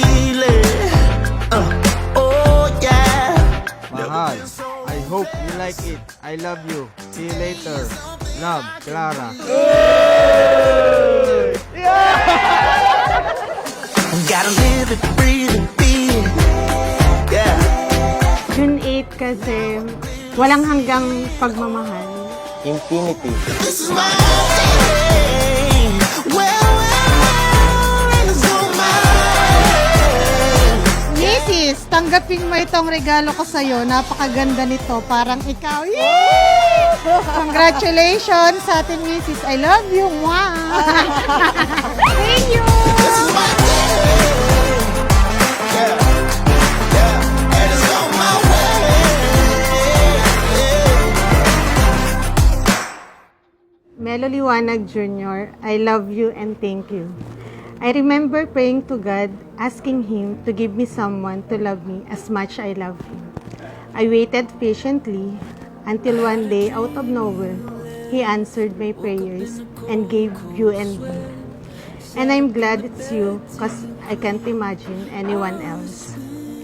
feeling. Oh yeah. Mahal, I hope you like it. I love you. See you later. Love, Clara. Gotta live it, breathe it, feel it. Yeah. June 8 kasi walang hanggang pagmamahal. Infinity. This is my day. Well, it's on my way. Mrs., tanggapin mo itong regalo ko sa'yo. Napakaganda nito. Parang ikaw. Yay! Congratulations sa atin, Mrs. I love you. Mwah! Thank you! This is my day. Yeah. Yeah. And it's on my way. Melo Liwanag Jr., I love you and thank you. I remember praying to God, asking Him to give me someone to love me as much I love Him. I waited patiently until one day, out of nowhere, He answered my prayers and gave you and me. And I'm glad it's you because I can't imagine anyone else.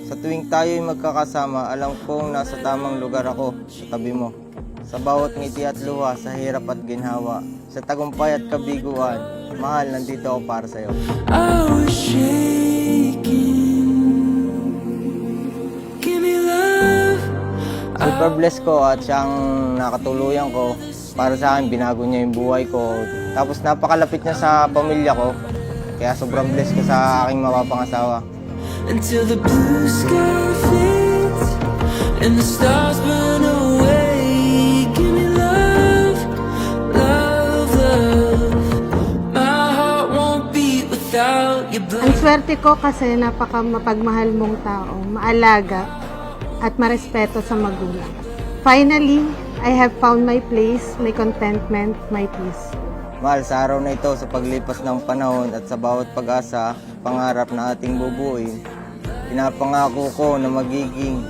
Sa tuwing tayo'y magkakasama, alam kong nasa tamang lugar ako sa tabi mo. Sa bawat ngiti at luha, sa hirap at ginhawa, sa tagumpay at kabiguan, mahal, nandito ako para sa'yo. I was shaking. Give me love. Super blessed ko at siyang nakatuluyan ko. Para sa akin, binago niya yung buhay ko. Tapos napakalapit niya sa pamilya ko. Kaya sobrang blessed ko sa aking mapapangasawa. Until the blue sky fades and the stars burn away. Give me love, love, love. My heart won't beat without you. Ang swerte ko kasi napaka mapagmahal mong tao, maalaga at marespeto sa magulang. Finally, I have found my place, my contentment, my peace. Mahal, sa araw na ito, sa paglipas ng panahon at sa bawat pag-asa, pangarap na ating bubuin, pinapangako ko na magiging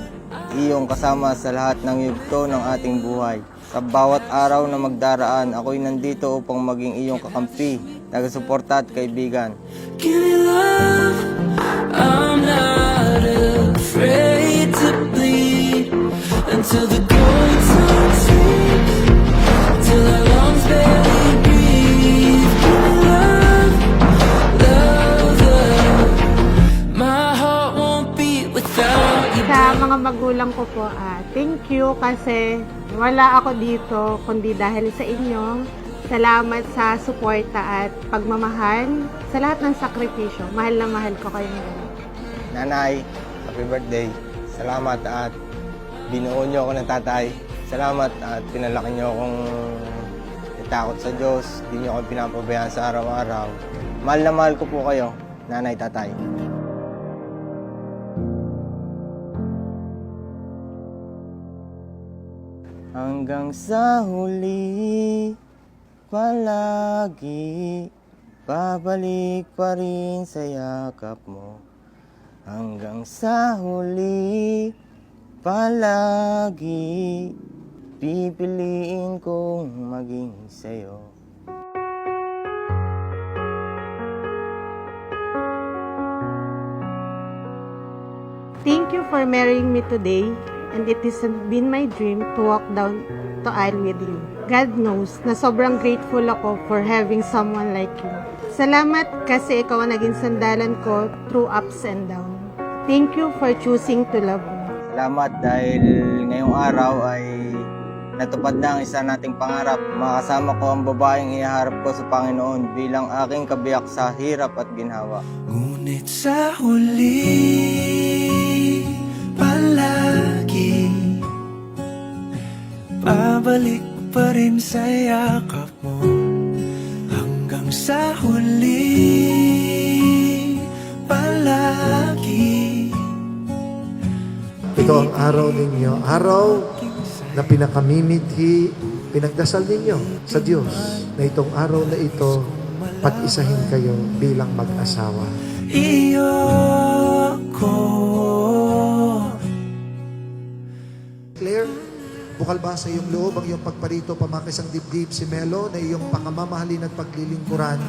iyong kasama sa lahat ng yugto ng ating buhay. Sa bawat araw na magdaraan, ako'y nandito upang maging iyong kakampi, taga-suporta at kaibigan. Give me love. I'm not afraid to bleed until the gold turns sweet, till our lungs barely breathe. Give me love, love, love. My heart won't beat without you. Sa mga magulang ko po, thank you kasi wala ako dito kundi dahil sa inyo. Salamat sa suporta at pagmamahal, sa lahat ng sakripisyo. Mahal na mahal ko kayong gano'n. Nanay, happy birthday. Salamat at binuo niyo ako ng tatay. Salamat at pinalaki niyo akong itakot sa Diyos. Hindi niyo ako pinapabayaan sa araw-araw. Mahal na mahal ko po kayo, nanay, tatay. Hanggang sa huli, palagi, babalik pa rin sa yakap mo. Hanggang sa huli, palagi, pipiliin kong maging sa'yo. Thank you for marrying me today, and it has been my dream to walk down the aisle with you. God knows na sobrang grateful ako for having someone like you. Salamat kasi ikaw ang naging sandalan ko through ups and downs. Thank you for choosing to love me. Salamat dahil ngayong araw ay natupad na ang isa nating pangarap. Makasama ko ang babaeng iharap ko sa Panginoon bilang aking kabiyak sa hirap at ginhawa. Ngunit sa huli, palagi, babalik pa rin sa yakap mo. Hanggang sa huli, palagi. Ito ang araw ninyo, araw na pinakamimithi, pinagdasal ninyo sa Diyos na itong araw na ito, pag-isahin kayo bilang mag-asawa. Iyo ko. Claire, bukal ba sa iyong loob ang iyong pagparito pamakisang dibdib si Melo na iyong pakamamahalin at paglilingkuran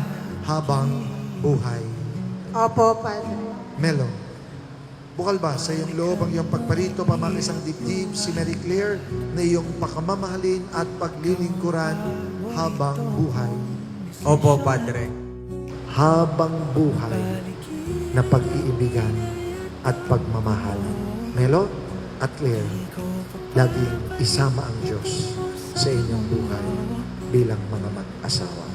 habang buhay? Opo, Padre. Melo, bukal ba sa iyong loob ang iyong pagparito pamakisang dibdib si Mary Claire na iyong pakamamahalin at paglilingkuran habang buhay? Opo, Padre. Habang buhay na pag-iibigan at pagmamahalan. Melo at Claire, laging isama ang Diyos sa inyong buhay bilang mga mag-asawa.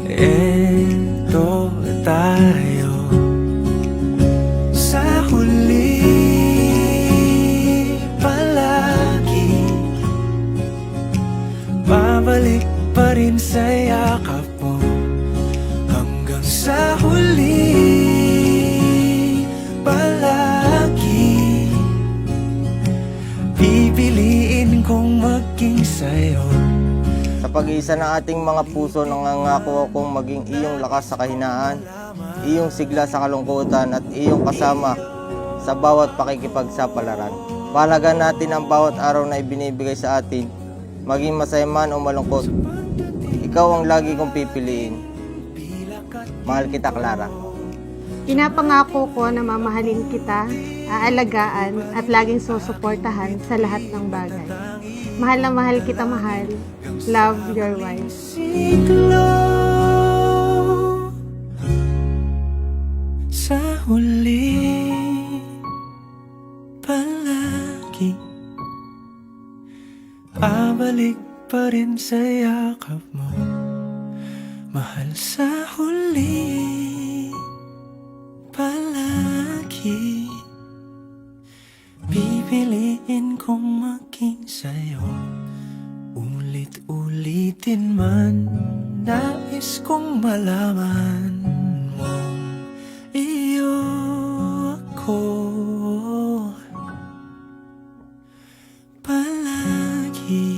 Ito tayo sa huli palagi. Babalik pa rin sa yakap mo hanggang sa huli palagi. Pipiliin kong maging sa'yo. Sa pag-iisa ng ating mga puso, nangangako akong maging iyong lakas sa kahinaan, iyong sigla sa kalungkutan at iyong kasama sa bawat pakikipagsapalaran. Pahalagan natin ang bawat araw na ibinibigay sa atin, maging masaya man o malungkot. Ikaw ang lagi kong pipiliin. Mahal kita, Clara. Pinapangako ko na mamahalin kita, aalagaan at laging susuportahan sa lahat ng bagay. Mahal na mahal kita, mahal. Love, your wife. Siglo sa huli palagi. Babalik pa rin sa yakap mo, mahal sa huli palagi. Pipiliin kong maging sa'yo. Ulit-ulitin man, nais kong malaman mo, iyo ako palagi.